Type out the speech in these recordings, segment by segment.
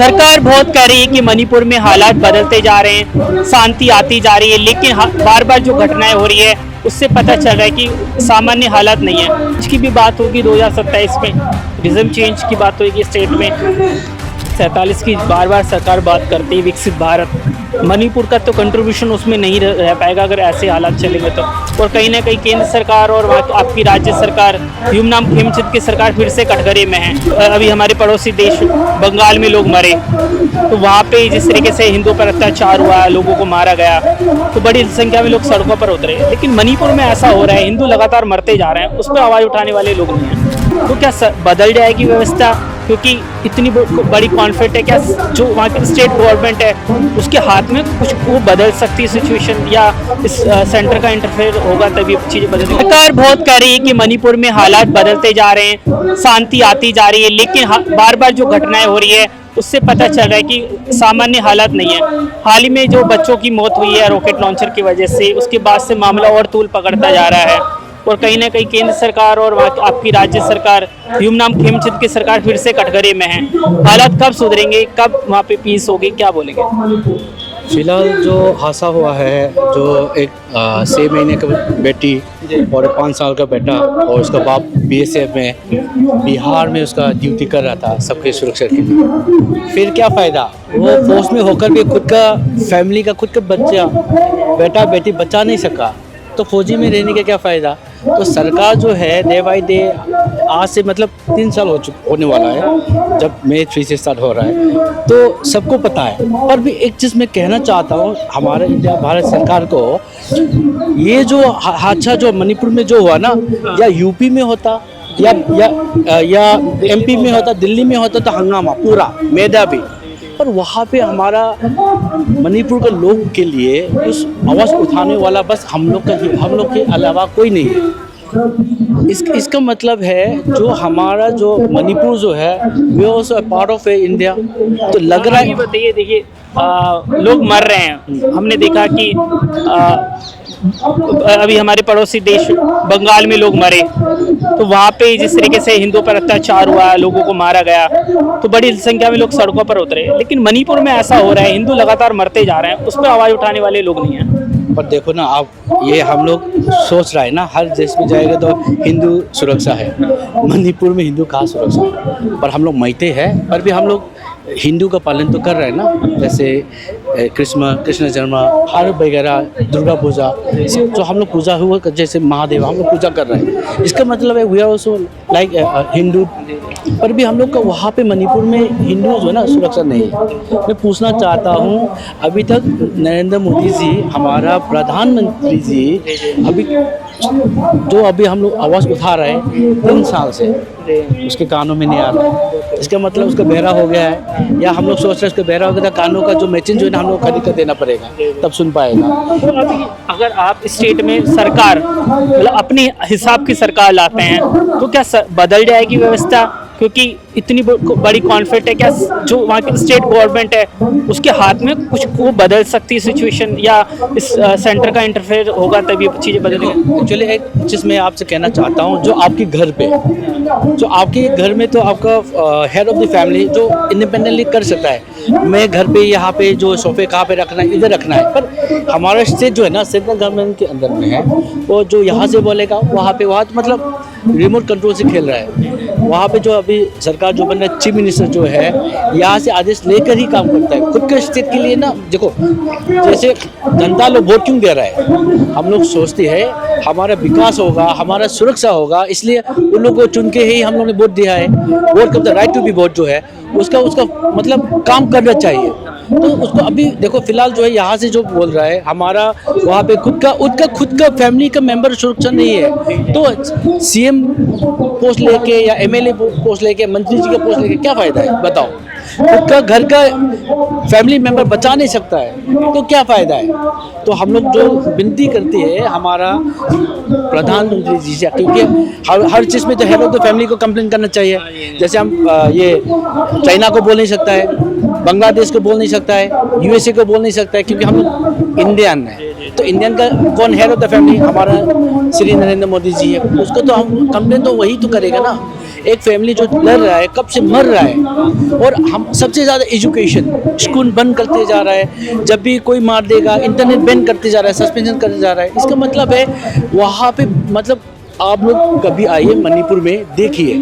सरकार बहुत कह रही है कि मणिपुर में हालात बदलते जा रहे हैं, शांति आती जा रही है, लेकिन बार बार जो घटनाएं हो रही है उससे पता चल रहा है कि सामान्य हालात नहीं है। इसकी भी बात होगी 2027 में रिजम चेंज की बात होगी स्टेट में। 47 की बार बार सरकार बात करती है विकसित भारत, मणिपुर का तो कंट्रीब्यूशन उसमें नहीं रह पाएगा अगर ऐसे हालात चलेंगे तो। और कहीं ना कहीं केंद्र सरकार और आपकी राज्य सरकार ह्यूमनाम खेमचंद की सरकार फिर से कटघरे में है। अभी हमारे पड़ोसी देश बंगाल में लोग मरे, तो वहाँ पे जिस तरीके से हिंदुओं पर अत्याचार हुआ, लोगों को मारा गया, तो बड़ी संख्या में लोग सड़कों पर उतरे। लेकिन मणिपुर में ऐसा हो रहा है, हिंदू लगातार मरते जा रहे हैं, उस पर आवाज़ उठाने वाले लोग नहीं हैं। तो क्या बदल जाएगी व्यवस्था? क्योंकि इतनी बड़ी कॉन्फ्लिक्ट है, क्या जो वहाँ की स्टेट गवर्नमेंट है उसके हाथ में कुछ वो बदल सकती है सिचुएशन, या इस सेंटर का इंटरफेयर होगा तभी चीज़ें बदलेंगी? सरकार बहुत कह रही है कि मणिपुर में हालात बदलते जा रहे हैं, शांति आती जा रही है, लेकिन बार बार जो घटनाएं हो रही है उससे पता चल रहा है कि सामान्य हालात नहीं है। हाल ही में जो बच्चों की मौत हुई है रॉकेट लॉन्चर की वजह से, उसके बाद से मामला और तूल पकड़ता जा रहा है। और कहीं ना कहीं केंद्र सरकार और आपकी राज्य सरकार ह्यूमनाम खेमचंद की सरकार फिर से कटघरे में है। हालात कब सुधरेंगे, कब वहाँ पे पीस होगी, क्या बोलेंगे? फिलहाल जो हादसा हुआ है, जो एक 6 महीने की बेटी और 5 साल का बेटा और उसका बाप बीएसएफ में बिहार में उसका ड्यूटी कर रहा था सबके सुरक्षा के लिए, फिर क्या फ़ायदा? वो फोर्स में होकर भी खुद का फैमिली का, खुद का बच्चा बेटा बेटी बचा नहीं सका, तो फौजी में रहने का क्या फ़ायदा? तो सरकार जो है डे बाई डे, आज से मतलब 3 साल होने वाला है जब May 3 से स्टार्ट हो रहा है, तो सबको पता है। पर भी एक चीज़ मैं कहना चाहता हूँ हमारे इंडिया भारत सरकार को, ये जो हादसा जो मणिपुर में जो हुआ ना, या यूपी में होता या एमपी में होता, दिल्ली में होता, तो हंगामा पूरा मेदा भी, पर वहाँ पे हमारा मणिपुर के लोग के लिए उस आवाज़ उठाने वाला बस हम लोग के अलावा कोई नहीं है। इसका मतलब है जो हमारा जो मणिपुर जो है वे ऑल्सो पार्ट ऑफ इंडिया। तो लग रहा है, बताइए, देखिए लोग मर रहे हैं, हमने देखा कि अभी हमारे पड़ोसी देश बंगाल में लोग मरे, तो वहाँ पे जिस तरीके से हिंदुओं पर अत्याचार हुआ, लोगों को मारा गया, तो बड़ी संख्या में लोग सड़कों पर उतरे। लेकिन मणिपुर में ऐसा हो रहा है, हिंदू लगातार मरते जा रहे हैं, उस पर आवाज़ उठाने वाले लोग नहीं हैं। पर देखो ना, आप ये हम लोग सोच रहा है ना, हर देश में जाएगा तो हिंदू सुरक्षा है, मणिपुर में हिंदू कहाँ सुरक्षा है? पर हम लोग मैते हैं, पर भी हम लोग हिंदू का पालन तो कर रहे हैं ना, जैसे कृष्ण जन्म, हर वगैरह, दुर्गा पूजा, जो हम लोग पूजा हुआ, जैसे महादेव हम लोग पूजा कर रहे हैं। इसका मतलब है we are also like Hindu. पर भी हम लोग का वहाँ पे मणिपुर में हिंदू जो है ना सुरक्षा नहीं है। मैं पूछना चाहता हूँ, अभी तक नरेंद्र मोदी जी, हमारा प्रधानमंत्री जी, अभी हम लोग आवाज़ उठा रहे हैं 3 साल से, उसके कानों में नहीं आ रहा है। इसका मतलब उसका बहरा हो गया है, या हम लोग सोच रहे हैं उसका बहरा हो गया था, कानों का जो मैचिंग जो है ना हम लोग खरीद कर देना पड़ेगा तब सुन पाएगा। तो अभी अगर आप स्टेट में सरकार मतलब अपने हिसाब की सरकार लाते हैं तो क्या बदल जाएगी व्यवस्था? क्योंकि इतनी बड़ी कॉन्फ्लिक्ट है, क्या जो वहाँ की स्टेट गवर्नमेंट है उसके हाथ में कुछ वो बदल सकती है सिचुएशन, या इस सेंटर का इंटरफेयर होगा तभी चीज़ें बदलेंगी? एक्चुअली एक चीज़ मैं आपसे कहना चाहता हूँ, जो आपके घर पे, जो आपके घर में तो आपका हेड ऑफ द फैमिली जो इंडिपेंडेंटली कर सकता है, मैं घर पे यहाँ पे जो सोफे कहाँ पे रखना है, इधर रखना है। पर हमारा स्टेट जो है ना सेंट्रल गवर्नमेंट के अंदर में है, वो जो यहाँ से बोलेगा वहाँ तो मतलब रिमोट कंट्रोल से खेल रहा है। वहाँ पे जो अभी सरकार जो बन रहा है, चीफ मिनिस्टर जो है यहाँ से आदेश लेकर ही काम करता है खुद के स्टेट के लिए ना। देखो, जैसे जनता लोग वोट क्यों दे रहा है? हम लोग सोचते हैं हमारा विकास होगा, हमारा सुरक्षा होगा, इसलिए उन लोगों को चुन के ही हम लोगों ने वोट दिया है। वोट का राइट टू बी वोट जो है उसका मतलब काम करना चाहिए। तो उसको अभी देखो, फिलहाल जो है यहाँ से जो बोल रहा है, हमारा वहाँ पे खुद का फैमिली का मेंबर सुरक्षा नहीं है, तो सीएम पोस्ट लेके या एमएलए पोस्ट लेके, मंत्री जी का पोस्ट लेके क्या फ़ायदा है? बताओ, खुद का घर का फैमिली मेंबर बचा नहीं सकता है तो क्या फ़ायदा है? तो हम लोग जो विनती करते हैं हमारा प्रधानमंत्री जी से, क्योंकि हर चीज़ में तो हेड ऑफ द फैमिली को कंप्लेन करना चाहिए। जैसे हम ये चाइना को बोल नहीं सकता है, बांग्लादेश को बोल नहीं सकता है, यूएसए को बोल नहीं सकता है, क्योंकि हम लोग इंडियन है। तो इंडियन का कौन हेड ऑफ द फैमिली? हमारा श्री नरेंद्र मोदी जी है। उसको तो हम कंप्लेन तो वही तो करेगा ना। एक फैमिली जो लड़ रहा है, कब से मर रहा है, और हम सबसे ज़्यादा एजुकेशन, स्कूल बंद करते जा रहा है, जब भी कोई मार देगा, इंटरनेट बैन करते जा रहा है, सस्पेंशन करते जा रहा है। इसका मतलब है वहाँ पे मतलब आप लोग कभी आइए मणिपुर में, देखिए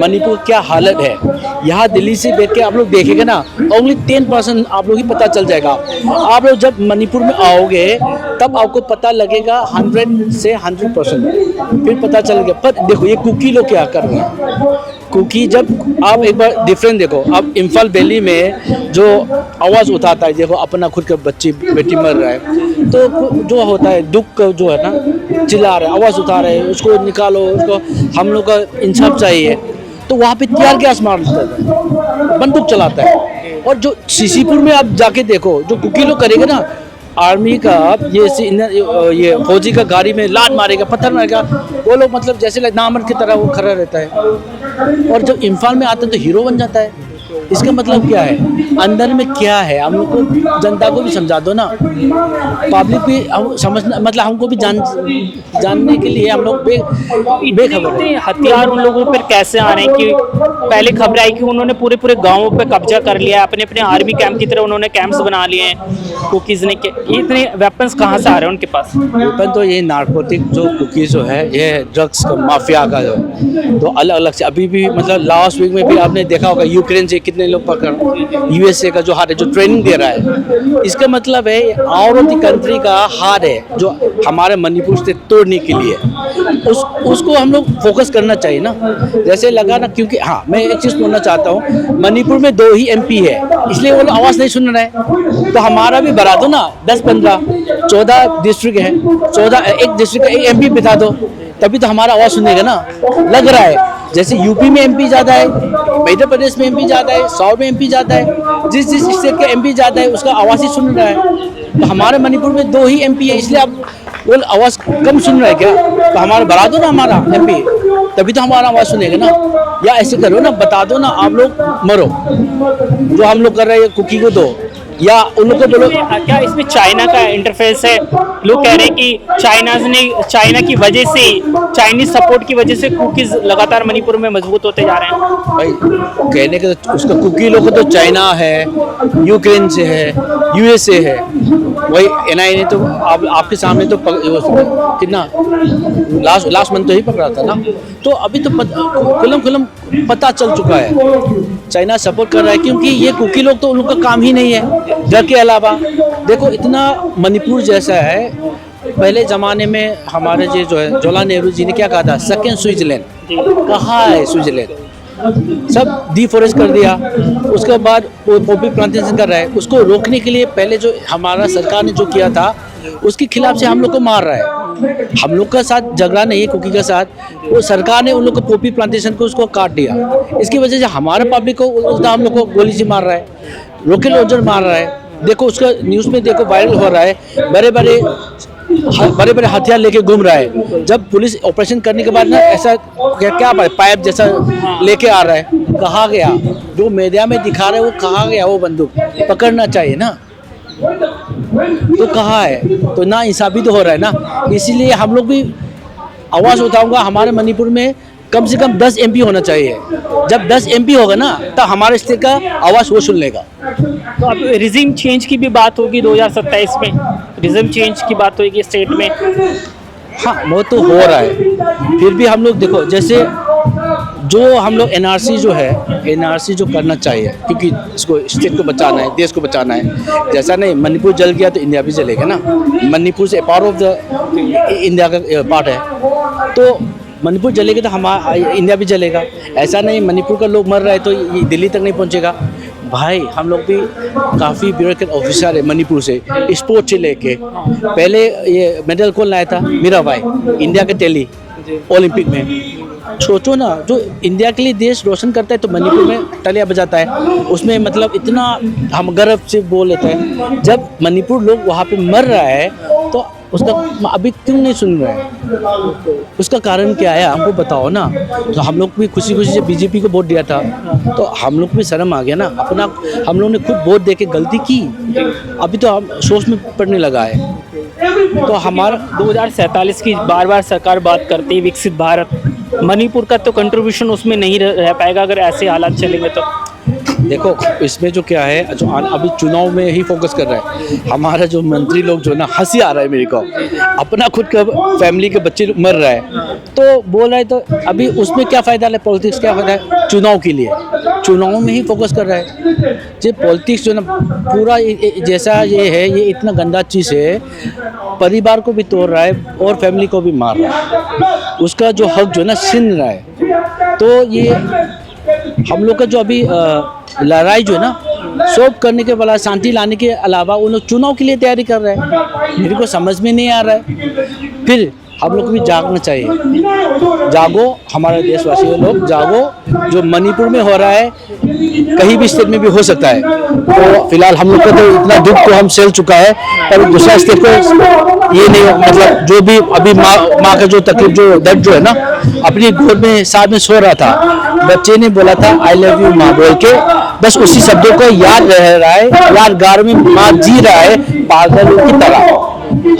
मणिपुर क्या हालत है। यहाँ दिल्ली से बैठ के आप लोग देखेंगे ना, ओनली 10% आप लोग ही पता चल जाएगा। आप लोग जब मणिपुर में आओगे तब आपको पता लगेगा 100 से 100%, फिर पता चलेगा। पर देखो ये कुकी लोग क्या कर रहे हैं, क्योंकि जब आप एक बार डिफरेंट देखो, आप इम्फाल वैली में जो आवाज़ उठाता है, देखो अपना खुद का बच्ची बेटी मर रहा है, तो जो होता है दुख जो है ना, चिल्ला रहे, आवाज़ उठा रहे, उसको निकालो, उसको हम लोग का इंसाफ चाहिए, तो वहाँ पे त्यार गैस मार देता है, बंदूक चलाता है। और जो सीसीपुर में आप जाके देखो, जो कुकी लोग करेंगे ना, आर्मी का ये फौजी का गाड़ी में लात मारेगा, पत्थर मारेगा, वो लोग मतलब जैसे नामर्द की तरह वो खड़ा रहता है। और जब इम्फाल में आता है तो हीरो बन जाता है। इसका मतलब क्या है, अंदर में क्या है, हम लोग को, जनता को भी समझा दो ना, पब्लिक भी हम समझना, मतलब हमको भी जानने के लिए हम लोग बेखबर हैं। हथियार उन लोगों पर कैसे आ रहे हैं कि पहले खबर आई कि उन्होंने पूरे पूरे गांवों पे कब्जा कर लिया है, अपने अपने आर्मी कैंप की तरह उन्होंने कैंप्स बना लिए हैं कुकीज़ ने। ये इतने वेपन्स कहाँ से आ रहे हैं उनके पास? वेपन तो ये नारकोटिक जो कुकीज़ जो है, ये ड्रग्स का माफिया का जो, तो अलग अलग से अभी भी मतलब लास्ट वीक में भी आपने देखा होगा, यूक्रेन से कितने लोग पकड़, यूएसए का जो हार है, जो ट्रेनिंग दे रहा है, इसका मतलब है आउट ऑफ द कंट्री का हार है जो हमारे मणिपुर से तोड़ने के लिए। उसको हम लोग फोकस करना चाहिए ना, जैसे लगा ना, क्योंकि हाँ मैं एक चीज़ बोलना चाहता हूँ, मणिपुर में 2 ही MP है, इसलिए वो लोग आवाज़ नहीं सुन रहे हैं। तो हमारा भी बढ़ा दो ना, 10-15 14 डिस्ट्रिक्ट है, 14 एक डिस्ट्रिक्ट का एक MP बिठा दो, तभी तो हमारा आवाज़ सुनेगा ना। लग रहा है जैसे यूपी में MP ज़्यादा है, मध्य प्रदेश में MP ज़्यादा है, साउथ में MP ज़्यादा है, जिस स्टेट का MP ज़्यादा है उसका आवाज़ ही सुन रहा है। तो हमारे मणिपुर में 2 ही MP है, इसलिए आप वो आवाज़ कम सुन रहे हैं क्या? तो हमारा बढ़ा दो ना हमारा MP, तभी तो हमारा आवाज़ सुनेगा ना। या ऐसे करो ना, बता दो ना, आप लोग मरो, जो हम लोग कर रहे हैं कुकी को दो, या उन लोग को बोलो। क्या इसमें चाइना का इंटरफेरेंस है? लोग कह रहे हैं कि चाइना की वजह से, चाइनीज सपोर्ट की वजह से कुकीज़ लगातार मणिपुर में मजबूत होते जा रहे हैं। भाई कहने के तो उसका कुकी लोग तो चाइना है, यूक्रेन से है, USA है, वही NIA ने तो आपके सामने तो कितना लास्ट मंथ तो ही पकड़ा था ना। तो अभी तो खुलम पता चल चुका है चाइना सपोर्ट कर रहा है, क्योंकि ये कुकी लोग तो उन लोग का काम ही नहीं है डर के अलावा। देखो इतना मणिपुर जैसा है, पहले ज़माने में हमारे जो है जवाहरलाल नेहरू जी ने क्या कहा था, सेकेंड स्विट्जरलैंड। कहाँ है स्विट्जरलैंड? सब डिफॉरेस्ट कर दिया, उसके बाद पॉपी प्लांटेशन कर रहा है। उसको रोकने के लिए पहले जो हमारा सरकार ने जो किया था, उसके खिलाफ से हम लोग को मार रहा है। हम लोग का साथ झगड़ा नहीं है कुकी के साथ, वो सरकार ने उन लोग को पॉपी प्लांटेशन को उसको काट दिया। इसकी वजह से हमारे पब्लिक को उल्टा हम लोग को गोली से मार रहा है, रॉकेट लॉन्चर मार रहा है। देखो उसका न्यूज़ में देखो वायरल हो रहा है, बड़े बड़े हथियार लेके घूम रहा है। जब पुलिस ऑपरेशन करने के बाद ना ऐसा क्या पाइप जैसा लेके आ रहा है, कहाँ गया? जो मीडिया में दिखा रहे हैं वो कहाँ गया? वो बंदूक पकड़ना चाहिए ना, तो कहाँ है? तो ना इंसाफी तो हो रहा है ना। इसीलिए हम लोग भी आवाज़ उठाऊंगा, हमारे मणिपुर में कम से कम 10 MP होना चाहिए। जब 10 MP होगा ना, तब हमारे स्टेट का आवाज़ वो सुन लेगा। तो अब रिजिम चेंज की भी बात होगी 2027 में, रिजिम चेंज की बात होगी स्टेट में। हाँ वो तो हो रहा है, फिर भी हम लोग देखो, जैसे जो हम लोग NRC जो है, NRC जो करना चाहिए, क्योंकि इसको स्टेट को बचाना है, देश को बचाना है। जैसा नहीं मणिपुर जल गया तो इंडिया भी जलेगा ना, मणिपुर से पार्ट ऑफ द इंडिया का पार्ट है, तो मणिपुर जलेगा तो हमारा इंडिया भी जलेगा। ऐसा नहीं मणिपुर का लोग मर रहा है तो ये दिल्ली तक नहीं पहुंचेगा। भाई हम लोग भी काफ़ी ब्यूरोक्रेट ऑफिसर है मणिपुर से, स्पोर्ट्स से लेके, पहले ये मेडल कौन लाया था? मीराबाई, इंडिया के टेली ओलंपिक में। सोचो ना, जो इंडिया के लिए देश रोशन करता है तो मणिपुर में तालियां बजाता है, उसमें मतलब इतना हम गर्व से बोल लेते हैं। जब मणिपुर लोग वहाँ पे मर रहा है तो उसका अभी क्यों नहीं सुन रहे हैं? उसका कारण क्या है हमको बताओ ना। तो हम लोग भी खुशी खुशी से BJP को वोट दिया था, तो हम लोग भी शर्म आ गया ना अपना, हम लोग ने खुद वोट दे के गलती की, अभी तो हम सोच में पड़ने लगा है। तो हमारा 2047 की बार बार सरकार बात करती है, विकसित भारत, मणिपुर का तो कंट्रीब्यूशन उसमें नहीं रह पाएगा अगर ऐसे हालात चलेंगे तो। देखो इसमें जो क्या है, जो अभी चुनाव में ही फोकस कर रहा है हमारा जो मंत्री लोग, जो ना हंसी आ रहा है मेरे को, अपना खुद का फैमिली के बच्चे मर रहा है तो बोल रहा है, तो अभी उसमें क्या फ़ायदा है, पॉलिटिक्स क्या फ़ायदा है, चुनाव के लिए चुनाव में ही फोकस कर रहा है। जो पॉलिटिक्स जो ना पूरा जैसा ये है, ये इतना गंदा चीज़ है, परिवार को भी तोड़ रहा है और फैमिली को भी मार रहा है, उसका जो हक जो ना छीन रहा है। तो ये हम लोग का जो अभी लड़ाई जो है ना सॉल्व करने के बजाय, शांति लाने के अलावा वो लोग चुनाव के लिए तैयारी कर रहे हैं। मेरे को समझ में नहीं आ रहा है। फिर हम लोग को भी जागना चाहिए। जागो हमारे देशवासी लोग, जागो। जो मणिपुर में हो रहा है कहीं भी स्टेट में भी हो सकता है। तो फिलहाल हम लोग को तो इतना दुख तो हम सहल चुका है, पर दूसरा स्टेट को ये नहीं, मतलब जो भी अभी माँ का जो तकलीफ, जो दर्द जो है ना, अपनी गोद में साथ में सो रहा था, बच्चे ने बोला था आई लव यू माँ बोल के, बस उसी शब्दों को याद रह रहा है, यादगार में माँ जी रहा है पागल की तरह।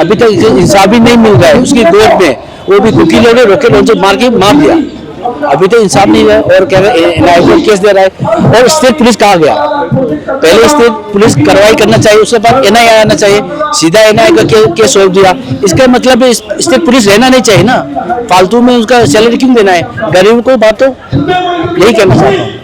अभी तक इंसाफ भी नहीं मिल रहा है उसकी गोद में, वो भी कुकी लोग रोके लोग से मार के मार दिया, अभी तो इंसाफ नहीं हुआ और कह रहे एनआईए केस दे रहा है। और स्टेट पुलिस कहाँ गया? पहले स्टेट पुलिस कार्रवाई करना चाहिए, उसके बाद एनआईए आना चाहिए, सीधा एनआईए का केस सौंप दिया। इसका मतलब है स्टेट पुलिस रहना नहीं चाहिए ना, फालतू में उसका सैलरी क्यों देना है? गरीबों को बात तो यही कहना चाहता हूँ।